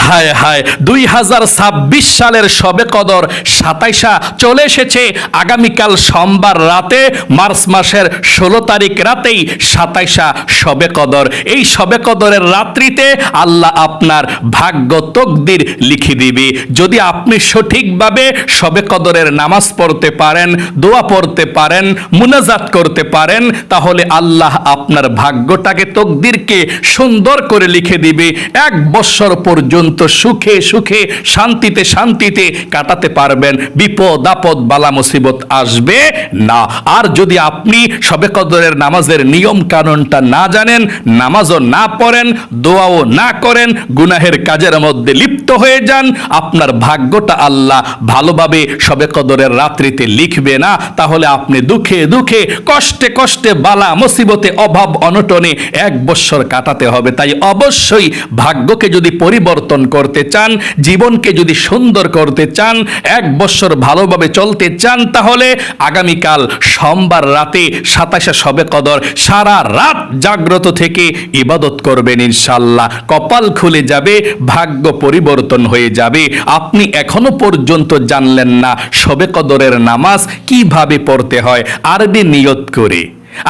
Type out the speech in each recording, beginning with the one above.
হায় হায় 2026 সালের শবে কদর 27 চলে এসেছে। আগামীকাল সোমবার রাতে, মার্চ মাসের 16 তারিখ রাতেই 27 শবে কদর। এই শবে কদরের রাত্রিতে আল্লাহ আপনার ভাগ্য তকদির লিখে দিবে। যদি আপনি সঠিকভাবে শবে কদরের নামাজ পড়তে পারেন, দোয়া পড়তে পারেন, মুনাজাত করতে পারেন, তাহলে আল্লাহ আপনার ভাগ্যটাকে, তকদিরকে সুন্দর করে লিখে দিবে। 1 বছর পর্যন্ত সুখে সুখে, শান্তিতে শান্তিতে কাটাতে পারবেন। বিপদ আপদ বালা মুসিবত আসবে না। আর যদি আপনি শবে কদরের নামাজের নিয়ম কানুনটা না জানেন, নামাজও না পড়েন, দোয়াও না করেন, গুনাহের কাজের মধ্যে লিপ্ত হয়ে যান, আপনার ভাগ্যটা আল্লাহ ভালোভাবে শবে কদরের রাত্রিতে লিখবে না। তাহলে আপনি দুঃখে দুঃখে, কষ্টে কষ্টে, বালা মুসিবতে, অভাব অনটনে 1 বছর কাটাতে হবে। তাই অবশ্যই ভাগ্যকে যদি পরিবর্তন করতে চান, জীবনকে যদি সুন্দর করতে চান, 1 বছর ভালোভাবে চলতে চান, তাহলে আগামীকাল সোমবার রাতে 27 শবে কদর সারা রাত জাগ্রত থেকে ইবাদত করবেন। ইনশাআল্লাহ কপাল খুলে যাবে, ভাগ্য পরিবর্তন হয়ে যাবে। আপনি এখনো পর্যন্ত জানলেন না শবে কদরের নামাজ কিভাবে পড়তে হয় আরবি নিয়ত করে।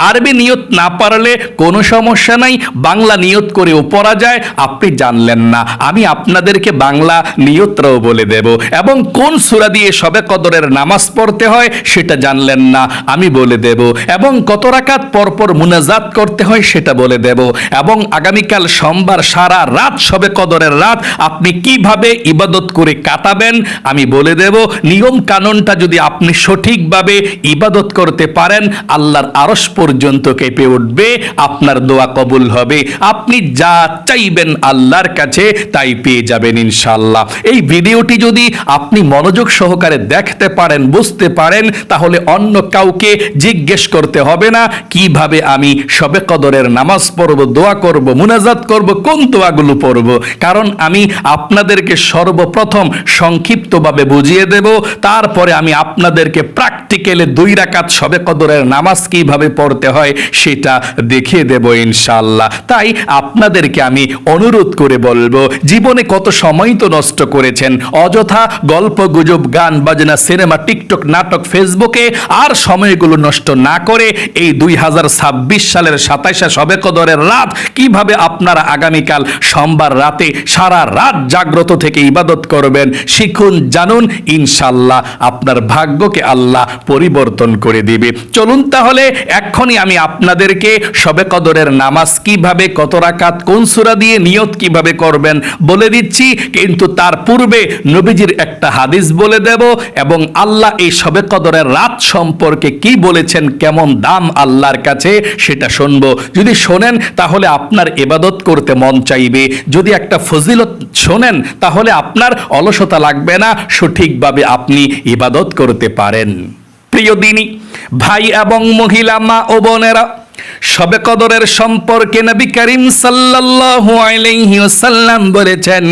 আরবি নিয়ত না পারলে কোনো সমস্যা নাই, বাংলা নিয়ত করেও পড়া যায়। আপনি জানলেন না, আমি আপনাদেরকে বাংলা নিয়তটাও বলে দেব। এবং কোন সূরা দিয়ে শবে কদরের নামাজ পড়তে হয় সেটা জানলেন না, আমি বলে দেব। এবং কত রাকাত পরপর মুনাজাত করতে হয় সেটা বলে দেব। এবং আগামীকাল সোমবার সারা রাত শবে কদরের রাত আপনি কিভাবে ইবাদত করে কাটাবেন আমি বলে দেব। নিয়ম কানুনটা যদি আপনি সঠিকভাবে ইবাদত করতে পারেন, আল্লাহর আরশ পর্যন্ত কেঁপে উঠবে, আপনার দোয়া কবুল হবে। আপনি যা চাইবেন আল্লাহর কাছে তাই পেয়ে যাবেন ইনশাআল্লাহ। এই ভিডিওটি যদি আপনি মনোযোগ সহকারে দেখতে পারেন, বুঝতে পারেন, তাহলে অন্য কাউকে জিজ্ঞেস করতে হবে না কিভাবে আমি শবে কদরের নামাজ পড়ব, দোয়া করব, মুনাজাত করব, কোন দোয়াগুলো পড়ব। কারণ আমি আপনাদেরকে সর্বপ্রথম সংক্ষিপ্তভাবে বুঝিয়ে দেব, তারপরে আমি আপনাদেরকে প্র্যাকটিক্যালে 2 রাকাত শবে কদরের নামাজ কিভাবে পড়তে হয় সেটা দেখিয়ে দেব ইনশাআল্লাহ। তাই আপনাদেরকে আমি অনুরোধ করে বলবো, জীবনে কত সময় তো নষ্ট করেছেন অযথা গল্প গুজব, গান বাজনা, সিনেমা, টিকটক, নাটক, ফেসবুকে। আর সময়গুলো নষ্ট না করে এই 2026 সালের 27 শবে কদরের রাত কিভাবে আপনারা আগামীকাল সোমবার রাতে সারা রাত জাগ্রত থেকে ইবাদত করবেন শিখুন, জানুন। ইনশাআল্লাহ আপনার ভাগ্যকে আল্লাহ পরিবর্তন করে দিবে। চলুন তাহলে এখনই আমি আপনাদেরকে শবে কদরের নামাজ কিভাবে, কত রাকাত, কোন সূরা দিয়ে নিয়ত কিভাবে করবেন বলে দিচ্ছি। কিন্তু তার পূর্বে নবীজির একটা হাদিস বলে দেব এবং আল্লাহ এই শবে কদরের রাত সম্পর্কে কি বলেছেন, কেমন দাম আল্লাহর কাছে সেটা শুনবো। যদি শোনেন তাহলে আপনার ইবাদত করতে মন চাইবে। যদি একটা ফজিলত শোনেন তাহলে আপনার অলসতা লাগবে না, সঠিকভাবে আপনি ইবাদত করতে পারেন। প্রিয় দিনী ভাই এবং মহিলা, মা ও বোনেরা, শবে কদরের সম্পর্কে নবী করিম সাল্লাল্লাহু আলাইহি ওয়াসাল্লাম বলেছেন,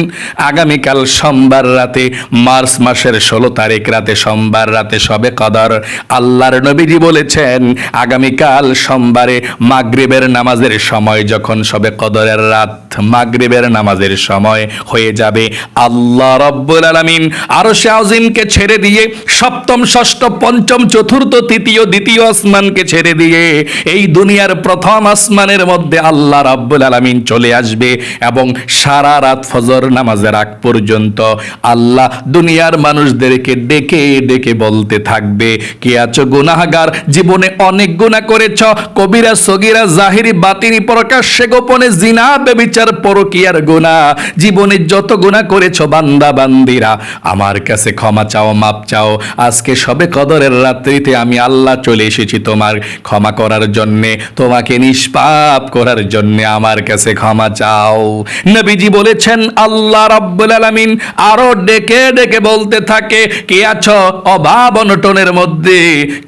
আগামীকাল সোমবার রাতে, মার্চ মাসের 16 তারিখ রাতে, সোমবার রাতে শবে কদর। আল্লাহর নবীজি বলেছেন, আগামীকাল সোমবারে মাগরিবের নামাজের সময়, যখন শবে কদরের রাত মাগরিবের নামাজের সময় হয়ে যাবে, আল্লাহ রাব্বুল আলামিন আরশে আজিমকে ছেড়ে দিয়ে, সপ্তম, ষষ্ঠ, পঞ্চম, চতুর্থ, তৃতীয়, দ্বিতীয় আসমানকে ছেড়ে দিয়ে এই দুনিয়ার প্রথম আসমানের মধ্যে আল্লাহ রাব্বুল আলামিন চলে আসবে এবং সারা রাত ফজর নামাজের আগ পর্যন্ত আল্লাহ দুনিয়ার মানুষদেরকে ডেকে ডেকে বলতে থাকবে, কে আছো গুনাহগার, জীবনে অনেক গুনাহ করেছ, কবিরা সগীরা, জাহিরি বাতিনি, প্রকাশ্যে গোপনে, জিনা, ব্যভিচার, পরকীয়ার গুনাহ, জীবনে যত গুনাহ করেছ বান্দা বান্দিরা, আমার কাছে ক্ষমা চাও, মাপ চাও। আজকে শবে কদরের রাত্রিতে আমি আল্লাহ চলে এসেছি তোমার ক্ষমা করার জন্যে, তোমাকে নিষ্পাপ করার জন্য আমার কাছে ক্ষমা চাও। নবীজি বলেছেন, আল্লাহ রাব্বুল আলামিন আরো ডেকে ডেকে বলতে থাকে, কে আছো অভাব অনটনের মধ্যে,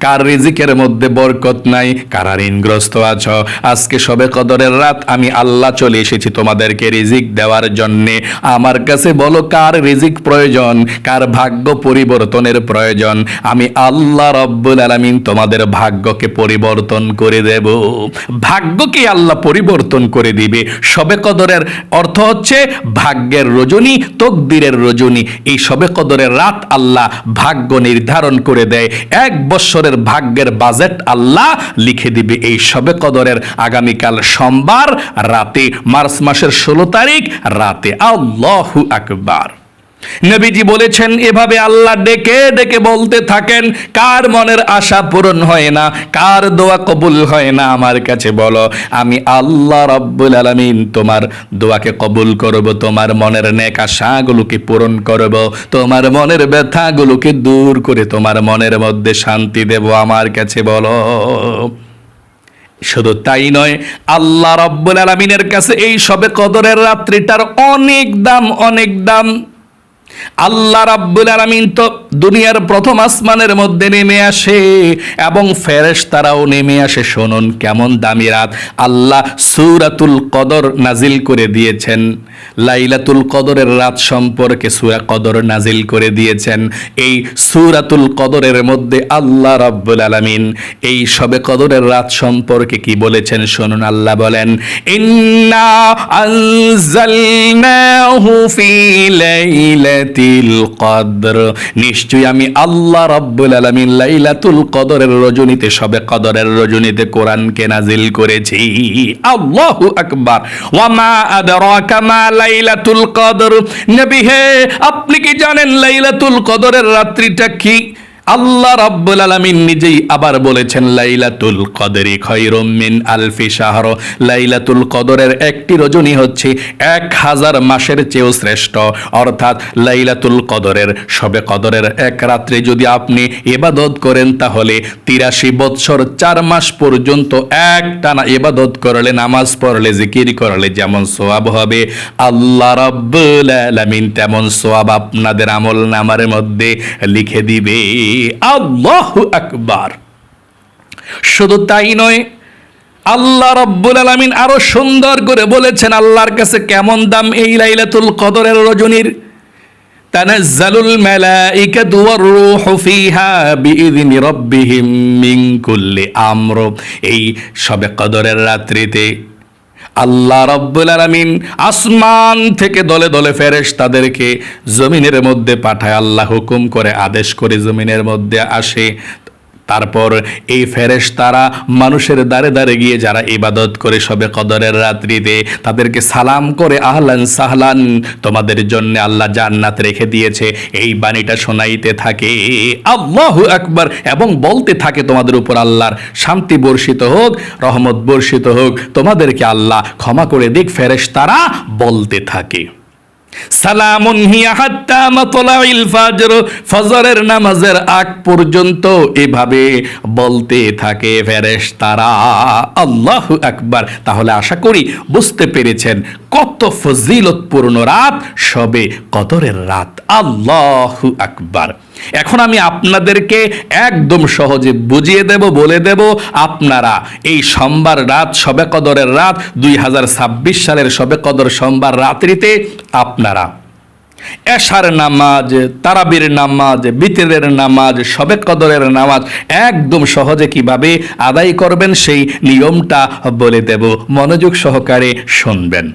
কার রিজিকের মধ্যে বরকত নাই, কারা ঋণগ্রস্ত আছো, আজকে শবে কদরের রাত আমি আল্লাহ চলে এসেছি তোমাদেরকে রিজিক দেওয়ার জন্যে। আমার কাছে বলো কার রিজিক প্রয়োজন, কার ভাগ্য পরিবর্তনের প্রয়োজন, আমি আল্লাহ রাব্বুল আলামিন তোমাদের ভাগ্যকে পরিবর্তন করে দেব। ভাগ্যকে আল্লাহ পরিবর্তন করে দিবে। শবে কদরের অর্থ হচ্ছে ভাগ্যের রজনী, তকদিরের রজনী। এই শবে কদরের রাত আল্লাহ ভাগ্য নির্ধারণ করে দেয়। 1 বছরের ভাগ্যের বাজেট আল্লাহ লিখে দিবে এই শবে কদরের আগামীকাল সোমবার রাতে, মার্চ মাসের 16 তারিখ রাতে। আল্লাহু আকবার। নবীজি বলেছেন, এভাবে আল্লাহ ডেকে ডেকে বলতে থাকেন, কার মনের আশা পূরণ হয় না, কার দোয়া কবুল হয় না, আমার কাছে বলো, আমি আল্লাহ রাব্বুল আলামিন তোমার দোয়াকে কবুল করব, তোমার মনের নেক আশাগুলোকে পূরণ করব, তোমার মনের ব্যথাগুলোকে দূর করে তোমার মনের মধ্যে শান্তি দেব, আমার কাছে বলো। শুধু তাই নয়, আল্লাহ রাব্বুল আলামিনের কাছে এই শবে কদরের রাত্রিটার অনেক দাম, অনেক দাম। আল্লাহ রাব্বুল আলামিন তো দুনিয়ার প্রথম আসমানের মধ্যে নেমে আসে এবং ফেরেশতারাও নেমে আসে। শুনুন কেমন দামি রাত। আল্লাহ সূরাতুল কদর নাজিল করে দিয়েছেন, লাইলাতুল কদরের রাত সম্পর্কে সূরা কদর নাজিল করে দিয়েছেন। এই সূরাতুল কদরের মধ্যে আল্লাহ রাব্বুল আলামিন এই শবে কদরের রাত সম্পর্কে কি বলেছেন শুনুন। আল্লাহ বলেন, ইন্না আনজালনাহু ফি লাইলাতিল কদর, নিশ্চয়ই আমি আল্লাহ রাব্বুল আলামিন লাইলাতুল কদরের রজনীতে, শবে কদরের রজনীতে কোরআনকে নাজিল করেছি। আল্লাহু আকবার। ওয়া মা আদরাকা মা লাইলাতুল কদর, নবী হে আপনি কি জানেন লাইলাতুল কদরের রাত্রিটা কি? আল্লাহ রাব্বুল আলামিন নিজেই আবার বলেছেন, লাইলাতুল কদরি খায়রুম মিন আলফি শাহর, লাইলাতুল কদরের একটি রজনী হচ্ছে 1000 মাসের চেয়েও শ্রেষ্ঠ। অর্থাৎ লাইলাতুল কদরের, শবে কদরের এক রাত্রে যদি আপনি ইবাদত করেন তাহলে 83 বৎসর 4 মাস পর্যন্ত একটানা ইবাদত করলে, নামাজ পড়লে, জিকির করলে যেমন সওয়াব হবে, আল্লাহ রাব্বুল আলামিন তেমন সওয়াব আপনাদের আমল নামার মধ্যে লিখে দিবে। আল্লাহু আকবার। শুধু তাই নয়, আল্লাহ রাব্বুল আলামিন আরো সুন্দর করে বলেছেন আল্লাহর কাছে কেমন দাম এই লাইলাতুল কদরের রজনীর। তানাজ্জালুল মালাইকাতু ওয়ার রূহু ফিহা বিইذনি রাব্বিহিম মিন কুল্লি আমর, এই শবে কদরের রাত্রিতে আল্লাহ রাব্বুল আলামিন আসমান থেকে দলে দলে ফেরেশতাদেরকে জমিনের মধ্যে পাঠায়। আল্লাহ হুকুম করে, আদেশ করে জমিনের মধ্যে আসে। তারপর এই ফেরেশতারা মানুষের দ্বারে দ্বারে গিয়ে যারা ইবাদত করে শবে কদরের রাত্রিতে, তাদেরকে সালাম করে, আহলান সাহলান, তোমাদের জন্য আল্লাহ জান্নাত রেখে দিয়েছে, এই বাণীটা শোনাইতে থাকে। আল্লাহু আকবার। এবং বলতে থাকে, তোমাদের উপর আল্লাহর শান্তি বর্ষিত হোক, রহমত বর্ষিত হোক, তোমাদেরকে আল্লাহ ক্ষমা করে দিক। ফেরেশতারা বলতে থাকে, সালামুন হিয়া হাত্তা মাতলাইল ফাজর, ফজরের নামাজের আগ পর্যন্ত এভাবে বলতে থাকে ফেরেশতারা। আল্লাহু আকবার। তাহলে আশা করি বুঝতে পেরেছেন কত ফজিলতপূর্ণ রাত শবে কদরের রাত। আল্লাহু আকবার। এখন আমি আপনাদেরকে একদম সহজে বুঝিয়ে দেব, বলে দেব, আপনারা এই সোমবার রাত, শবে কদরের রাত, 2026 সালের শবে কদর সোমবার রাত্রিতে আপনারা এশার নামাজ, তারাবির নামাজ, বিতরের নামাজ, শবে কদরের নামাজ একদম সহজে কিভাবে আদায় করবেন সেই নিয়মটা বলে দেব। মনোযোগ সহকারে শুনবেন।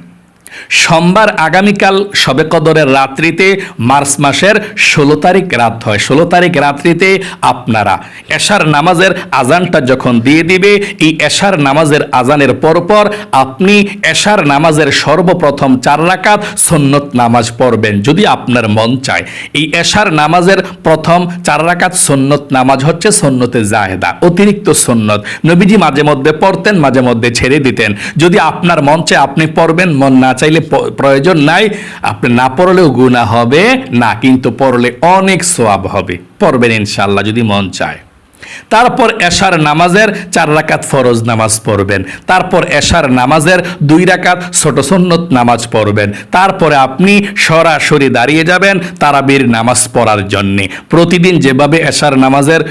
সোমবার আগামীকাল শবে কদরের রাত্রিতে মার্চ মাসের 16 তারিখ রাত হয়। 16 তারিখ রাত্রিতে আপনারা এশার নামাজের আজানটা যখন দিয়ে দিবে, এই এশার নামাজের আজানের পরপর আপনি এশার নামাজের সর্বপ্রথম 4 রাকাত সুন্নত নামাজ পড়বেন যদি আপনার মন চায়। এই এশার নামাজের প্রথম 4 রাকাত সুন্নত নামাজ হচ্ছে সুন্নতে জাহেদা, অতিরিক্ত সুন্নত। নবীজি মাঝে মধ্যে পড়তেন, মাঝে মধ্যে ছেড়ে দিতেন। যদি আপনার মন চায় আপনি পড়বেন, মন না চাইলে প্রয়োজন নাই। আপনি না পড়লেও গুনাহ হবে না, কিন্তু পড়লে অনেক সওয়াব হবে। পড়বেন ইনশাআল্লাহ যদি মন চায়। তারপর এশার নামাজের 4 রাকাত ফরজ নামাজ পড়বেন। তারপর এশার নামাজের 2 রাকাত ছোট সুন্নত নামাজ পড়বেন। তারপরে আপনি সরাসরি দাঁড়িয়ে যাবেন তারাবির নামাজ পড়ার জন্য। প্রতিদিন যেভাবে এশার নামাজের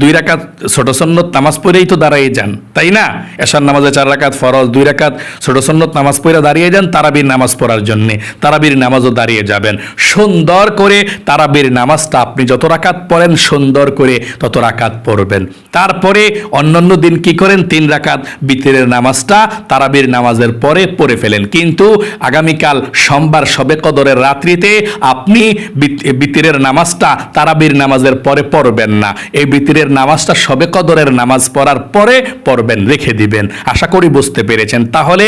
2 রাকাত ছোট সুন্নত নামাজ পড়েই তো দাঁড়িয়ে যান, তাই না? এশার নামাজে 4 রাকাত ফরজ, 2 রাকাত ছোট সুন্নত নামাজ পড়ে দাঁড়িয়ে যান তারাবির নামাজ পড়ার জন্য। তারাবির নামাজও দাঁড়িয়ে যাবেন। সুন্দর করে তারাবির নামাজটা আপনি যত রাকাত পড়েন সুন্দর করে তত রাকাত পড়বেন। পড়বেন। তারপরে অন্যান্য দিন কি করেন, 3 রাকাত বিতরের নামাজটা তারাবির নামাজের পরে পড়ে ফেলেন। কিন্তু আগামীকাল সোমবার শবে কদরের রাত্রিতে আপনি বিতরের নামাজটা তারাবির নামাজের পরে পড়বেন না। এই বিতরের নামাজটা শবে কদরের নামাজ পড়ার পরে পড়বেন, রেখে দিবেন। আশা করি বুঝতে পেরেছেন। তাহলে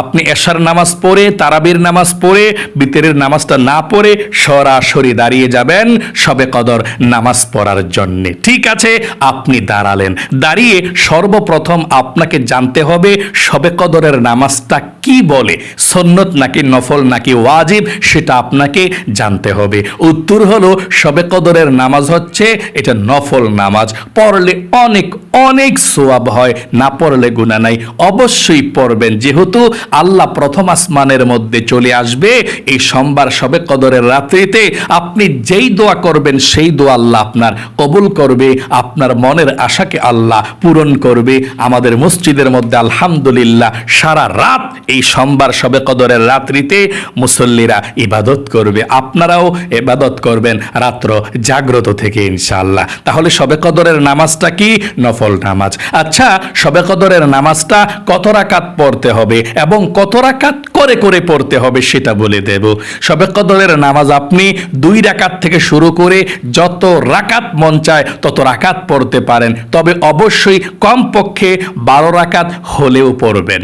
আপনি এশার নামাজ পড়ে তারাবির নামাজ পড়ে বিতরের নামাজটা না পড়ে সরাসরি দাঁড়িয়ে যাবেন শবে কদর নামাজ পড়ার জন্য। ঠিক আছে, আপনি দাঁড়ালেন। দাঁড়িয়ে সর্বপ্রথম আপনাকে জানতে হবে শবে কদরের নামাজটা কি বলে, সুন্নত নাকি নফল নাকি ওয়াজিব, সেটা আপনাকে জানতে হবে। উত্তর হলো শবে কদরের নামাজ হচ্ছে এটা নফল নামাজ। পড়লে অনেক অনেক সওয়াব হয়, না পড়লে গুনাহ নাই। অবশ্যই পড়বেন, যেহেতু আল্লাহ প্রথম আসমানের মধ্যে চলে আসবে এই সোমবার শবে কদরের রাত্রিতে। আপনি যেই দোয়া করবেন সেই দোয়া আল্লাহ আপনার কবুল করবে, আপনার মনের আশাকে আল্লাহ পূরণ করবে। আমাদের মসজিদের মধ্যে আলহামদুলিল্লাহ সারা রাত এই সোমবার শবে কদরের রাত্রিতে মুসল্লিরা ইবাদত করবে, আপনারাও ইবাদত করবেন রাত্র জাগ্রত থেকে ইনশাআল্লাহ। তাহলে শবে কদরের নামাজটা কি? নফল নামাজ। আচ্ছা, শবে কদরের নামাজটা কত রাকাত পড়তে হবে এবং কত রাকাত করে করে পড়তে হবে সেটা বলে দেব। শবে কদরের নামাজ আপনি 2 রাকাত থেকে শুরু করে যত রাকাত মন চায় তত রাকাত পড়তে পারেন, তবে অবশ্যই কমপক্ষে 12 রাকাত হলেও পড়বেন।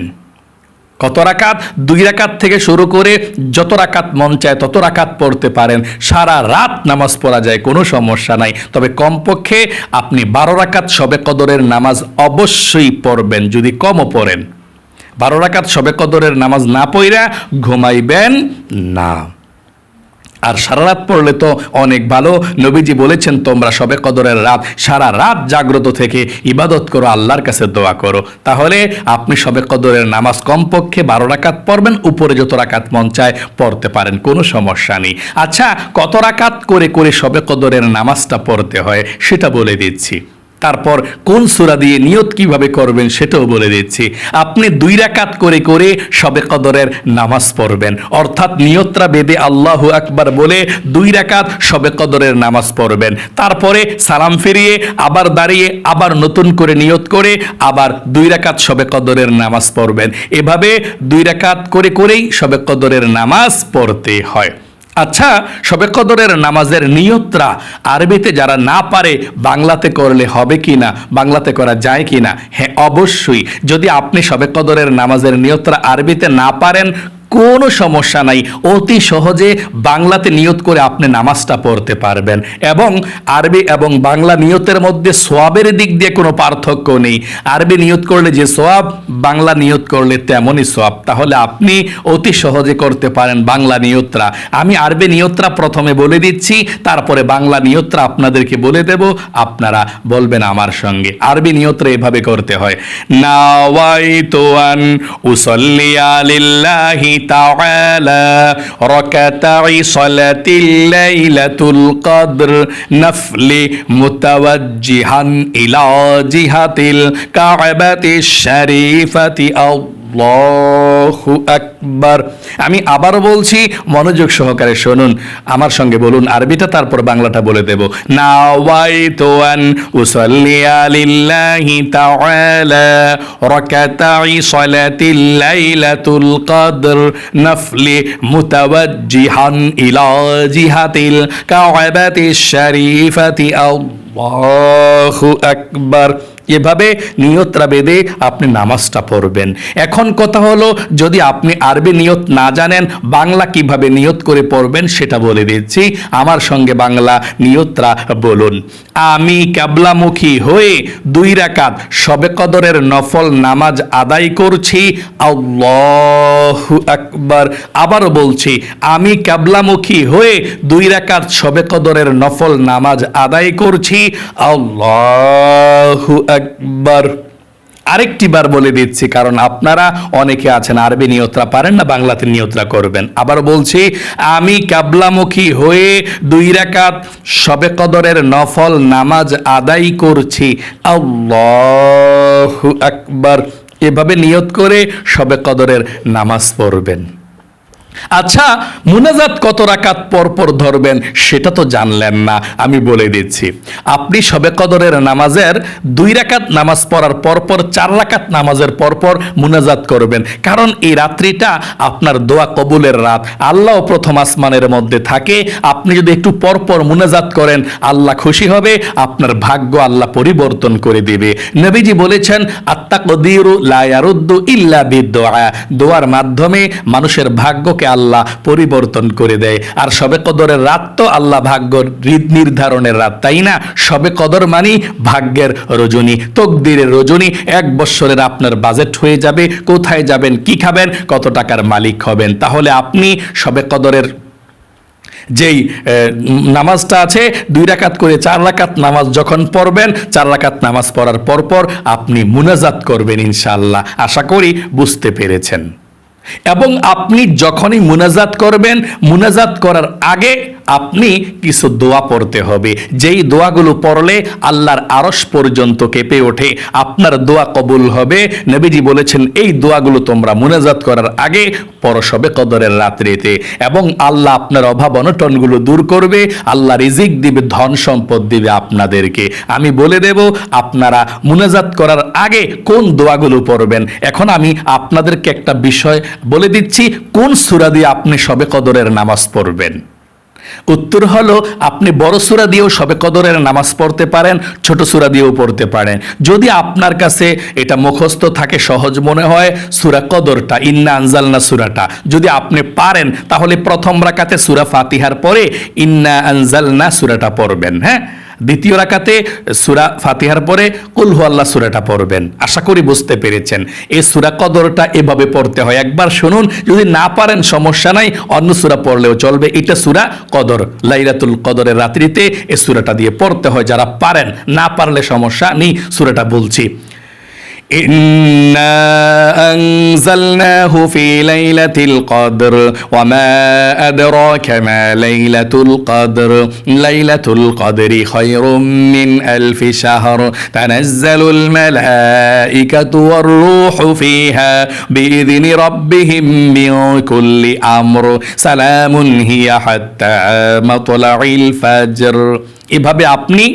কত রাকাত? 2 রাকাত থেকে শুরু করে যত রাকাত মন চায় তত রাকাত পড়তে পারেন। সারা রাত নামাজ পড়া যায়, কোনো সমস্যা নাই, তবে কমপক্ষে আপনি 12 রাকাত শবে কদরের নামাজ অবশ্যই পড়বেন। যদি কমও পড়েন, 12 রাকাত শবে কদরের নামাজ না পড়া ঘুমাইবেন না। আর সারা রাত পড়লে তো অনেক ভালো। নবীজি বলেছেন তোমরা শবে কদরের রাত সারা রাত জাগ্রত থেকে ইবাদত করো, আল্লাহর কাছে দোয়া করো। তাহলে আপনি শবে কদরের নামাজ কমপক্ষে 12 রাকাত পড়বেন, উপরে যত রাকাত মন চায় পড়তে পারেন, কোনো সমস্যা নেই। আচ্ছা, কত রাকাত করে করে শবে কদরের নামাজটা পড়তে হয় সেটা বলে দিচ্ছি। তারপর কোন সূরা দিয়ে নিয়ত কিভাবে করবেন সেটাও বলে দিচ্ছি। আপনি 2 রাকাত করে করে শবে কদরের নামাজ পড়বেন, অর্থাৎ নিয়তটা বেঁধে আল্লাহু আকবার বলে 2 রাকাত শবে কদরের নামাজ পড়বেন। তারপরে সালাম ফিরিয়ে আবার দাঁড়িয়ে আবার নতুন করে নিয়ত করে আবার 2 রাকাত শবে কদরের নামাজ পড়বেন। এভাবে 2 রাকাত করে করেই শবে কদরের নামাজ পড়তে হয়। আচ্ছা, শবে কদরের নামাজের নিয়তরা আরবিতে যারা না পারে বাংলাতে করলে হবে কি না, বাংলাতে করা যায় কি না? হ্যাঁ, অবশ্যই। যদি আপনি শবে কদরের নামাজের নিয়তরা আরবিতে না পারেন কোনো সমস্যা নাই, অতি সহজে বাংলাতে নিয়ত করে আপনি নামাজটা পড়তে পারবেন। এবং আরবি এবং বাংলা নিয়তের মধ্যে সোয়াবের দিক দিয়ে কোনো পার্থক্য নেই। আরবি নিয়ত করলে যে সোয়াব, বাংলা নিয়ত করলে তেমনই সোয়াব। তাহলে আপনি অতি সহজে করতে পারেন বাংলা নিয়তরা। আমি আরবি নিয়তরা প্রথমে বলে দিচ্ছি, তারপরে বাংলা নিয়তরা আপনাদেরকে বলে দেব, আপনারা বলবেন আমার সঙ্গে। আরবি নিয়তরা এভাবে করতে হয়, নাওয়াইতু আন উসাল্লিয়া লিল্লাহি تعالى ركعتي صلاة الليلة القدر نفل متوجها إلى جهة الكعبة الشريفة আল্লাহু আকবার। আমি আবার বলছি, মনোযোগ সহকারে শুনুন, আমার সঙ্গে বলুন আরবিটা, তারপর বাংলাটা বলে দেব। নাওয়াইতু আন উসাল্লিয়া লিল্লাহি তাআলা রাকাতাই সালাতিল লাইলাতুল কদর নাফলি মুতাওয়াজ্জিহান ইলা জিহাতিল কাবাতিশ শরীফাতি আল্লাহু আকবার। এভাবে নিয়তটা বেঁধে আপনি নামাজটা পড়বেন। এখন কথা হলো, যদি আপনি আরবি নিয়ত না জানেন বাংলা কিভাবে নিয়ত করে পড়বেন সেটা বলে দিচ্ছি। আমার সঙ্গে বাংলা নিয়তটা বলুন। আমি কিবলামুখী হয়ে 2 রাকাত শবে কদরের নফল নামাজ আদায় করছি, আল্লাহু আকবার। আবারও বলছি, আমি কিবলামুখী হয়ে 2 রাকাত শবে কদরের নফল নামাজ আদায় করছি, আল্লাহু আকবার। আরেকটি বার বলে দিচ্ছি, কারণ আপনারা অনেকে আছেন আরবি নিয়তরা পারেন না, বাংলাতে নিয়তরা করবেন। আবার বলছি, আমি কিবলামুখী হয়ে 2 রাকাত শবে কদরের নফল নামাজ আদায় করছি, আল্লাহু আকবার। এভাবে নিয়ত করে শবে কদরের নামাজ পড়বেন। আচ্ছা, মুনাজাত কত রাকাত পর পর ধরবেন সেটা তো জানলেন না, আমি বলে দিচ্ছি। আপনি শবে কদরের নামাজের 2 রাকাত নামাজ পড়ার পরপর 4 রাকাত নামাজের পরপর মুনাজাত করবেন, কারণ এই রাত্রিটা আপনার দোয়া কবুলের রাত। আল্লাহ প্রথম আসমানের মধ্যে থাকে। আপনি যদি একটু পরপর মুনাজাত করেন, আল্লাহ খুশি হবে, আপনার ভাগ্য আল্লাহ পরিবর্তন করে দিবে। নবীজি বলেছেন, আত্তাকদিরু লা ইয়ারুদ্দু ইল্লা বিদুআ, দোয়ার মাধ্যমে মানুষের ভাগ্যকে আল্লাহ পরিবর্তন করে দেয়। আর শবে কদরের রাত তো আল্লাহ ভাগ্য নির্ধারণের রাত, তাই না? শবে কদর মানে ভাগ্যের রজনী, তকদিরের রজনী। 1 বছরের আপনার বাজেট হয়ে যাবে, কোথায় যাবেন, কি খাবেন, কত টাকার মালিক হবেন। তাহলে আপনি শবে কদরের যেই নামাজটা আছে 2 রাকাত করে 4 রাকাত নামাজ যখন পড়বেন, 4 রাকাত নামাজ পড়ার পরপর আপনি মুনাজাত করবেন ইনশাআল্লাহ। আশা করি বুঝতে পেরেছেন। এবং আপনি যখনই মুনাজাত করবেন, মুনাজাত করার আগে আপনি কিছু দোয়া পড়তে হবে, যেই দোয়াগুলো পড়লে আল্লাহর আরশ পর্যন্ত কেঁপে ওঠে, আপনার দোয়া কবুল হবে। নবীজি বলেছেন, এই দোয়াগুলো তোমরা মুনাজাত করার আগে পড়ো শবে কদরের রাত্রিতে, এবং আল্লাহ আপনার অভাব অনটনগুলো দূর করবে, আল্লাহ রিজিক দিবে, ধন সম্পদ দিবে আপনাদেরকে। আমি বলে দেব আপনারা মুনাজাত করার আগে কোন দোয়াগুলো পড়বেন। এখন আমি আপনাদেরকে একটা বিষয় বলে দিচ্ছি, কোন সূরা দিয়ে আপনি শবে কদরের নামাজ পড়বেন। উত্তর হলো, আপনি বড় সূরা দিয়েও শবে কদরের নামাজ পড়তে পারেন, ছোট সূরা দিয়েও পড়তে পারেন। যদি আপনার কাছে এটা মুখস্থ থাকে, সহজ মনে হয়, সূরা কদরটা, ইন্না আনজালনা সূরাটা যদি আপনি পারেন, তাহলে প্রথম রাকাতে সূরা ফাতিহার পরে ইন্না আনজালনা সূরাটা পড়বেন। হ্যাঁ, দ্বিতীয় রাকাতে সূরা ফাতিহার পরে কুল হুয়াল্লাহ সূরাটা পড়বেন। আশা করি বুঝতে পেরেছেন। এই সূরা কদরটা এভাবে পড়তে হয়, একবার শুনুন। যদি না পারেন সমস্যা নাই, অন্য সূরা পড়লেও চলবে। এটা সূরা কদর, লাইলাতুল কদরের রাত্রিতে এই সূরাটা দিয়ে পড়তে হয়। যারা পারেন, না পারলে সমস্যা নেই, সূরাটা বলছি। إنا أنزلناه في ليلة القدر وما أدراك ما ليلة القدر ليلة القدر خير من 1000 شهر تنزل الملائكة والروح فيها بإذن ربهم من كل أمر سلام هي حتى مطلع الفجر। এভাবে আপনি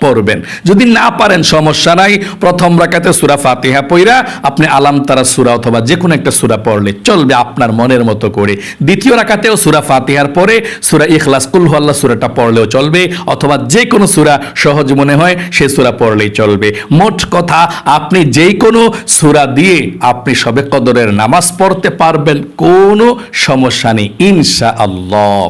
পড়বেন। যদি না পারেন সমস্যা নাই, প্রথম রাকাতে সূরা ফাতিহা পড়া আপনি আলাম তারা সূরা অথবা যে কোনো একটা সূরা পড়লে চলবে আপনার মনের মতো করে। দ্বিতীয় রাকাতেও সূরা ফাতিহার পরে সূরা ইখলাস কুল হুয়াল্লাহ সূরাটা পড়লেও চলবে, অথবা যে কোনো সূরা সহজ মনে হয় সেই সূরা পড়লেই চলবে। মোট কথা, আপনি যেই কোনো সূরা দিয়ে আপনি শবে কদরের নামাজ পড়তে পারবেন, কোনো সমস্যা নেই ইনশাআল্লাহ।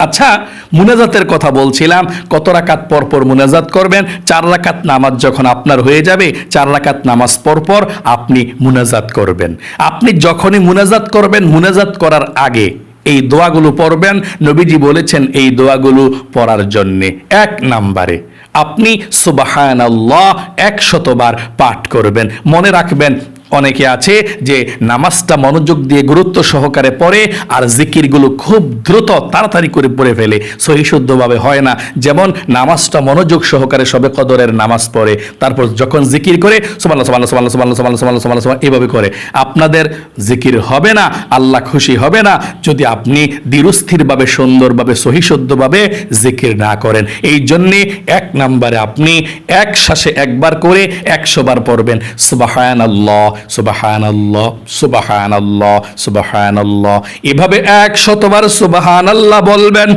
আচ্ছা, মুনাজাতের কথা বলছিলাম, কত রাকাত পর পর মুনাজাত করবেন। 4 রাকাত নামাজ যখন আপনার হয়ে যাবে, 4 রাকাত নামাজ পর পর আপনি মুনাজাত করবেন। আপনি যখনই মুনাজাত করবেন, মুনাজাত করার আগে এই দোয়াগুলো পড়বেন। নবীজি বলেছেন এই দোয়াগুলো পড়ার জন্যে 1 নম্বরে আপনি সুবহানাল্লাহ 100 বার পাঠ করবেন। মনে রাখবেন, অনেকে আছে যে নামাজটা মনোযোগ দিয়ে গুরুত্ব সহকারে পড়ে আর জিকিরগুলো খুব দ্রুত তাড়াতাড়ি করে পড়ে ফেলে, সহিশুদ্ধভাবে হয় না। যেমন নামাজটা মনোযোগ সহকারে শবে কদরের নামাজ পড়ে, তারপর যখন জিকির করে সুবহানাল্লাহ সুবহানাল্লাহ সুবহানাল্লাহ সুবহানাল্লাহ সুবহানাল্লাহ সুবহানাল্লাহ এভাবে করে, আপনাদের জিকির হবে না, আল্লাহ খুশি হবে না যদি আপনি ধীরস্থিরভাবে সুন্দরভাবে সহিশুদ্ধভাবে জিকির না করেন। এই জন্যে 1 নম্বরে আপনি এক শ্বাসে একবার করে 100 বার পড়বেন সুবহানাল্লাহ সুবহানাল্লাহ সুবহানাল্লাহ সুবহানাল্লাহ। এভাবে 100 বার সুবহানাল্লাহ বলবেন।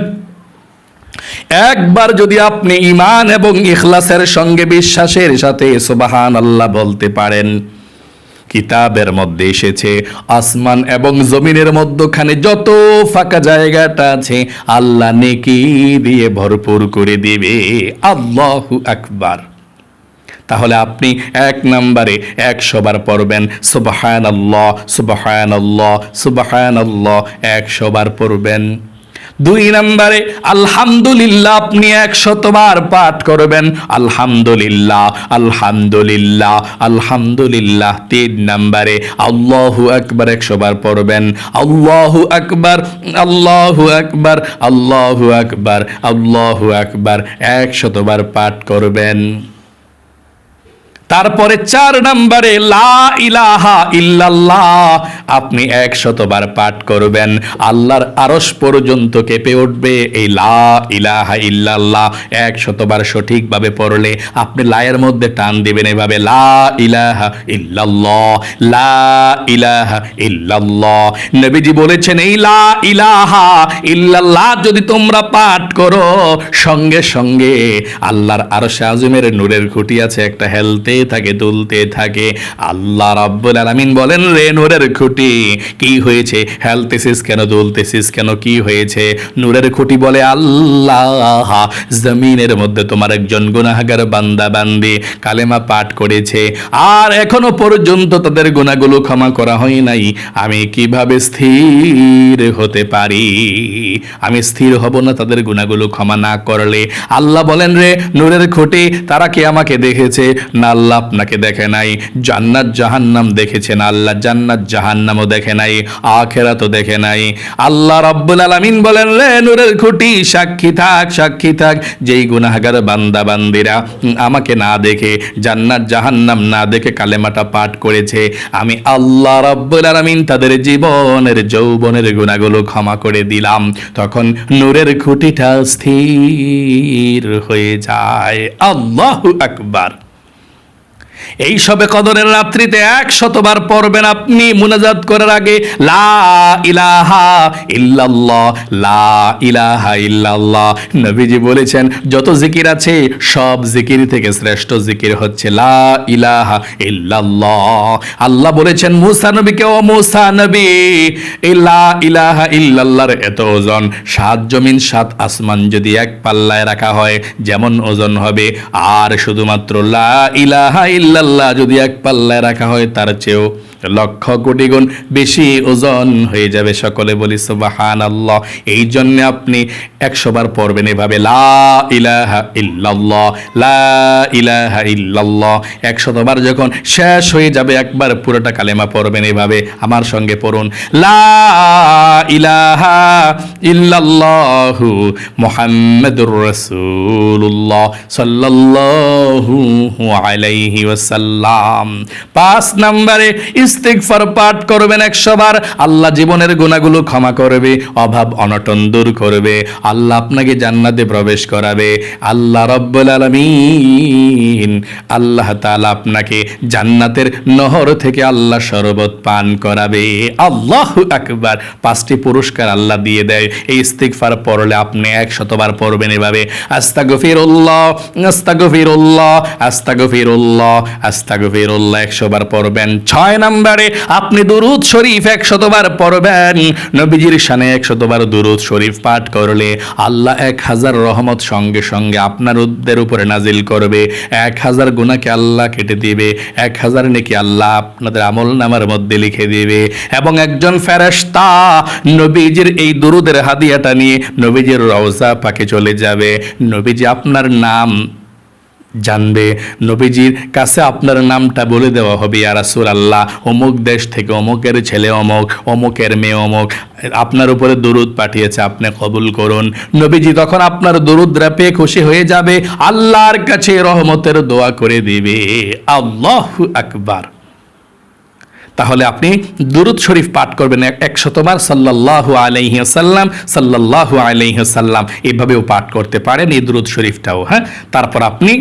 একবার যদি আপনি ঈমান এবং ইখলাসের সঙ্গে বিশ্বাসের সাথে সুবহানাল্লাহ বলতে পারেন, কিতাবের মধ্যে এসেছে আসমান এবং জমিনের মধ্যখানে যত ফাঁকা জায়গাটা আছে আল্লাহ নেকি দিয়ে ভরপুর করে দিবে। আল্লাহু আকবার। তাহলে আপনি 1 নম্বরে 100 বার পড়বেন সুবহানাল্লাহ সুবহানাল্লাহ সুবহানাল্লাহ, 100 বার পড়বেন। 2 নম্বরে আলহামদুলিল্লাহ আপনি 100 বার পাঠ করবেন, আলহামদুলিল্লাহ আলহামদুলিল্লাহ আলহামদুলিল্লাহ। 3 নম্বরে আল্লাহু আকবার 100 বার পড়বেন, আল্লাহু আকবার আল্লাহু আকবার আল্লাহু আকবার আল্লাহু আকবার 100 বার পাঠ করবেন। তারপরে 4 নম্বরে লা ইলাহা ইল্লাল্লাহ আপনি 100 বার পাঠ করবেন, আল্লাহর আরশ পর্যন্ত কেঁপে উঠবে এই লা ইলাহা ইল্লাল্লাহ। 100 বার সঠিকভাবে পড়লে আপনি লায়ের মধ্যে টান দিবেন এভাবে, লা ইলাহা ইল্লাল্লাহ, লা ইলাহা ইল্লাল্লাহ। নবীজি বলেছেন এই লা ইলাহা ইল্লাল্লাহ যদি তোমরা পাঠ করো, সঙ্গে সঙ্গে আল্লাহর আরশে আযমের নূরের খুঁটি আছে একটা, হেলতে থাকে দুলতে থাকে। আল্লাহ রাব্বুল আলামিন বলেন, রে নূরের খুঁটি কি হয়েছে, হেলতেছিস কেন, দুলতেছিস কেন, কি হয়েছে? নূরের খুঁটি বলে, আল্লাহ জমিনের মধ্যে তোমার একজন গুনাহগার বান্দা বান্দি কালেমা পাঠ করেছে আর এখনো পর্যন্ত তাদের গুনাহগুলো ক্ষমা করা হয় নাই, আমি কিভাবে স্থির হতে পারি? আমি স্থির হব না তাদের গুনাহগুলো ক্ষমা না করলে। আল্লাহ বলেন, রে নূরের খুঁটি তারা কি আমাকে দেখেছে? না, আল্লাহ আপনাকে দেখে নাই। জান্নাত জাহান্নাম দেখেছেন, আল্লাহ জান্নাত জাহান্নামও দেখে নাই, আখিরাতও দেখে নাই। আল্লাহ রাব্বুল আলামিন বলেন, রে নূরের খুঁটি সাক্ষী থাক, সাক্ষী থাক, যেই গুনাহগার বান্দা বান্দিরা আমাকে না দেখে, জান্নাত জাহান্নাম না দেখে কালেমাটা পাঠ করেছে, আমি আল্লাহ রাব্বুল আলামিন তাদের জীবনের যৌবনের গুনাহগুলো ক্ষমা করে দিলাম। তখন নূরের খুঁটিটা স্থির হয়ে যায়। আল্লাহু আকবার। এই সবে কদরের রাত্রিতে 100 বার পড়বেন আপনি মুনাজাত করার আগে, লা ইলাহা ইল্লাল্লাহ, লা ইলাহা ইল্লাল্লাহ। নবীজি বলেছেন যত জিকির আছে সব জিকির থেকে শ্রেষ্ঠ জিকির হচ্ছে লা ইলাহা ইল্লাল্লাহ। আল্লাহ বলেছেন মুসা নবীকে, ও মুসা নবী, এই লা ইলাহা ইল্লাল্লাহর এত ওজন, 7 জমিন 7 আসমান যদি এক পাল্লায় রাখা হয় যেমন ওজন হবে, আর শুধুমাত্র লা ইলাহা ইল্লাল্লাহ যদি এক পাল্লায় রাখা হয় তার চেয়েও লক্ষ কোটি গুণ বেশি ওজন হয়ে যাবে। সকলে বলি সুবহানাল্লাহ। এই জন্য আপনি 100 বার পড়বেন এভাবে, লা ইলাহা ইল্লাল্লাহ, লা ইলাহা ইল্লাল্লাহ। 100 বার যখন শেষ হয়ে যাবে একবার পুরোটা কালেমা পড়বেন এভাবে, আমার সঙ্গে পড়ুন, লা ইলাহা ইল্লাল্লাহু মুহাম্মাদুর রাসূলুল্লাহ সাল্লাল্লাহু আলাইহি ওয়াসাল্লাম। 5 নম্বরে ইস্তিগফার পাঠ করবেন 100 বার, আল্লাহ জীবনের গুনাহগুলো ক্ষমা করবে, অভাব অনটন দূর করবে, আল্লাহ আপনাকে জান্নাতে প্রবেশ করাবে। আল্লাহ রাব্বুল আলামিন আল্লাহ তাআলা আপনাকে জান্নাতের নহর থেকে আল্লাহ শরবত পান করাবে। আল্লাহু আকবার। 5টি পুরস্কার আল্লাহ দিয়ে দেয় এই ইস্তিগফার পড়লে। আপনি 100 বার পড়বেন এভাবে, আস্তাগফিরুল্লাহ আস্তাগফিরুল্লাহ আস্তাগফিরুল্লাহ আস্তাগফিরুল্লাহ 100 বার পড়বেন। 6 নম্বরে আপনি দুরূদ শরীফ 100 বার পড়বেন। নবীজির শানে 100 বার দুরূদ শরীফ পাঠ করলে আল্লাহ 1000 রহমত সঙ্গে সঙ্গে আপনার উপরে নাজিল করবে। 1000 গুনাহকে আল্লাহ কেটে দিবে, 1000 নেকি আল্লাহ আপনাদের আমলনামার মধ্যে লিখে দিবে। এবং একজন ফেরেশতা নবীজির এই দুরূদের হাদিয়াটা নিয়ে নবীজির রওজা পাকে চলে যাবে। নবীজি আপনার নাম জানবে, নবীজির কাছে আপনার নামটা বলে দেওয়া হবে, ইয়া রাসূলুল্লাহ অমুক দেশ থেকে অমুকের ছেলে অমুক, অমুকের মেয়ে অমুক আপনার উপরে দুরূদ পাঠিয়েছে, আপনি কবুল করুন। নবীজি তখন আপনার দুরূদরা পেয়ে খুশি হয়ে যাবে, আল্লাহর কাছে রহমতের দোয়া করে দিবে। আল্লাহু আকবার। তাহলে আপনি দুরূদ শরীফ পাঠ করবেন 100 বার, সাল্লাল্লাহু আলাইহি ওয়াসাল্লাম সাল্লাল্লাহু আলাইহি ওয়াসাল্লাম, এভাবেও পাঠ করতে পারেন এই দুরূদ শরীফটাও। হ্যাঁ, তারপর আপনি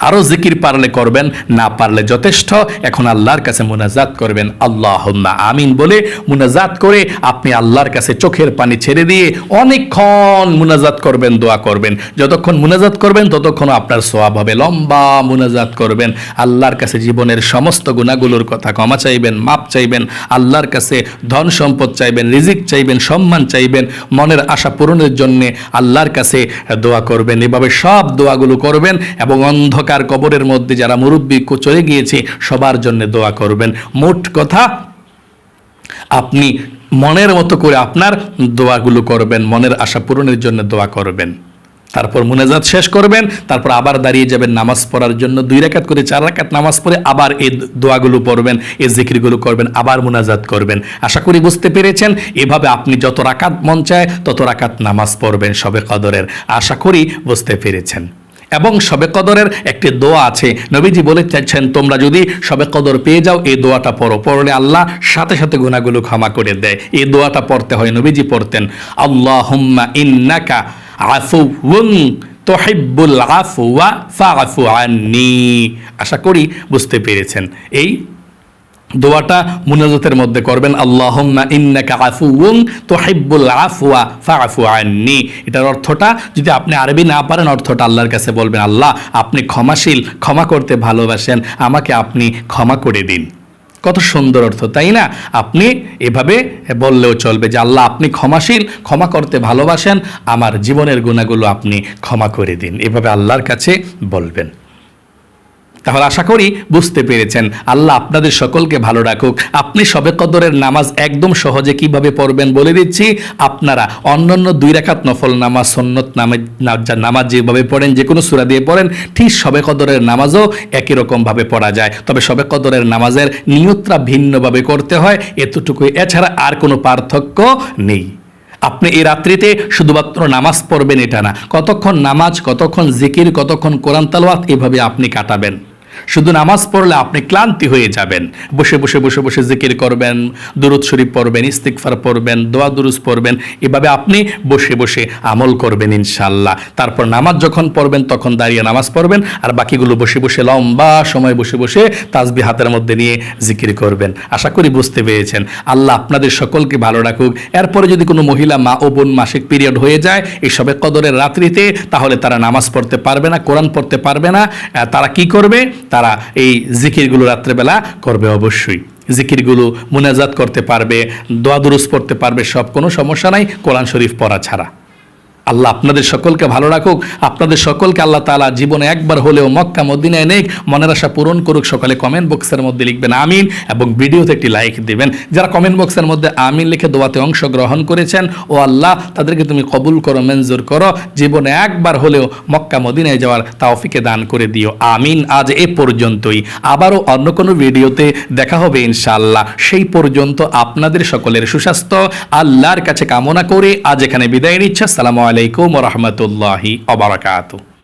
আরো জিকির পারলে করবেন, না পারলে যথেষ্ট। এখন আল্লাহর কাছে মুনাজাত করবেন, আল্লাহুম্মা আমিন বলে মুনাজাত করে আপনি আল্লাহর কাছে চোখের পানি ছেড়ে দিয়ে অনেকক্ষণ মুনাজাত করবেন, দোয়া করবেন। যতক্ষণ মুনাজাত করবেন ততক্ষণ আপনার সওয়াব হবে। লম্বা মুনাজাত করবেন, আল্লাহর কাছে জীবনের সমস্ত গুনাহগুলোর কথা ক্ষমা চাইবেন, মাপ চাইবেন, আল্লাহর কাছে ধন সম্পদ চাইবেন, রিজিক চাইবেন, সম্মান চাইবেন, মনের আশা পূরণের জন্য আল্লাহর কাছে দোয়া করবেন। এভাবে সব দোয়াগুলো করবেন এবং অন্ধকার কবরের মধ্যে যারা মুরব্বি চলে গিয়েছে সবার জন্য দোয়া করবেন। মোট কথা আপনি মনের মতো করে আপনার দোয়াগুলো করবেন, মনের আশা পূরণের জন্য দোয়া করবেন। তারপর মুনাজাত শেষ করবেন, তারপর আবার দাঁড়িয়ে যাবেন নামাজ পড়ার জন্য। 2 রাকাত করে 4 রাকাত নামাজ পড়ে আবার এই দোয়াগুলো পড়বেন, এই জিকিরগুলো করবেন, আবার মুনাজাত করবেন। আশা করি বুঝতে পেরেছেন। এভাবে আপনি যত রাকাত মন চায় তত রাকাত নামাজ পড়বেন সবে কদরের। আশা করি বুঝতে পেরেছেন। এবং শবে কদরের একটি দোয়া আছে, নবীজি বলেছেন তোমরা যদি শবে কদর পেয়ে যাও এই দোয়াটা পড়ো, পড়লে আল্লাহ সাথে সাথে গুনাহগুলো ক্ষমা করে দেয়। এই দোয়াটা পড়তে হয়, নবীজি পড়তেন আল্লাহুম্মা ইন্নাকা আফুউন তুহিব্বুল আফওয়া ফাআফু আন্নি। আশা করি বুঝতে পেরেছেন। এই দোয়াটা মুনাজাতের মধ্যে করবেন, আল্লাহুম্মা ইন্নাকা আফুউন তুহিব্বুল আফওয়া ফাআফু আন্নি। এটার অর্থটা যদি আপনি আরবি না পারেন, অর্থটা আল্লাহর কাছে বলবেন, আল্লাহ আপনি ক্ষমাশীল, ক্ষমা করতে ভালোবাসেন, আমাকে আপনি ক্ষমা করে দিন। কত সুন্দর অর্থ, তাই না? আপনি এভাবে বললেও চলবে যে আল্লাহ আপনি ক্ষমাশীল, ক্ষমা করতে ভালোবাসেন, আমার জীবনের গুনাহগুলো আপনি ক্ষমা করে দিন। এভাবে আল্লাহর কাছে বলবেন। তাহলে আশা করি বুঝতে পেরেছেন। আল্লাহ আপনাদের সকলকে ভালো রাখুক। আপনি শবে কদরের নামাজ একদম সহজে কিভাবে পড়বেন বলে দিচ্ছি। আপনারা অন্যান্য 2 রাকাত নফল নামাজ, সুন্নত নামাজ যেভাবে পড়েন, যে কোনো সূরা দিয়ে পড়েন, ঠিক শবে কদরের নামাজও একই রকমভাবে পড়া যায়। তবে শবে কদরের নামাজের নিয়তটা ভিন্নভাবে করতে হয়, এতটুকুই, এছাড়া আর কোনো পার্থক্য নেই। আপনি এই রাত্রিতে শুধুমাত্র নামাজ পড়বেন এটা না, কতক্ষণ নামাজ, কতক্ষণ জিকির, কতক্ষণ কোরআন তেলাওয়াত, এভাবে আপনি কাটাবেন। শুধু নামাজ পড়লে আপনি ক্লান্তি হয়ে যাবেন। বসে বসে বসে বসে জিকির করবেন, দুরূদ শরীফ পড়বেন, ইস্তিগফার পড়বেন, দোয়া দুরুজ পড়বেন, এভাবে আপনি বসে বসে আমল করবেন ইনশাআল্লাহ। তারপর নামাজ যখন পড়বেন তখন দাঁড়িয়ে নামাজ পড়বেন, আর বাকিগুলো বসে বসে লম্বা সময় বসে বসে তাসবিহ হাতের মধ্যে নিয়ে জিকির করবেন। আশা করি বুঝতে পেরেছেন। আল্লাহ আপনাদের সকলকে ভালো রাখুক। এরপরে যদি কোনো মহিলা মা ও বোন মাসিক পিরিয়ড হয়ে যায় এই শবে কদরের রাত্রিতে, তাহলে তারা নামাজ পড়তে পারবে না, কোরআন পড়তে পারবে না। তারা কি করবে? তারা এই জিকিরগুলো রাত্রেবেলা করবে। অবশ্যই জিকিরগুলো মুনাজাত করতে পারবে, দোয়া দুরুজ পড়তে পারবে, সব কোনো সমস্যা নাই কোরআন শরীফ পড়া ছাড়া। আল্লাহ আপনাদের সকলকে ভালো রাখুক। আপনাদের সকলকে আল্লাহ তাআলা জীবনে একবার হলেও মক্কা মদিনায় নেক, মনের আশা পূরণ করুক। সকালে কমেন্ট বক্সের মধ্যে লিখবেন আমিন এবং ভিডিওতে একটি লাইক দিবেন। যারা কমেন্ট বক্সের মধ্যে আমিন লিখে দোয়াতে অংশগ্রহণ করেছেন, ও আল্লাহ তাদেরকে তুমি কবুল করো, মঞ্জুর করো, জীবনে একবার হলেও মক্কা মদিনায় যাওয়ার তৌফিকে দান করে দিও। আমিন। আজ এ পর্যন্তই, আবারও অন্য কোনো ভিডিওতে দেখা হবে ইনশাআল্লাহ। সেই পর্যন্ত আপনাদের সকলের সুস্বাস্থ্য আল্লাহর কাছে কামনা করে আজ এখানে বিদায় নিচ্ছি। আসসালামু আলাইকুম ওয়া রাহমাতুল্লাহি ওয়া বারাকাতুহু।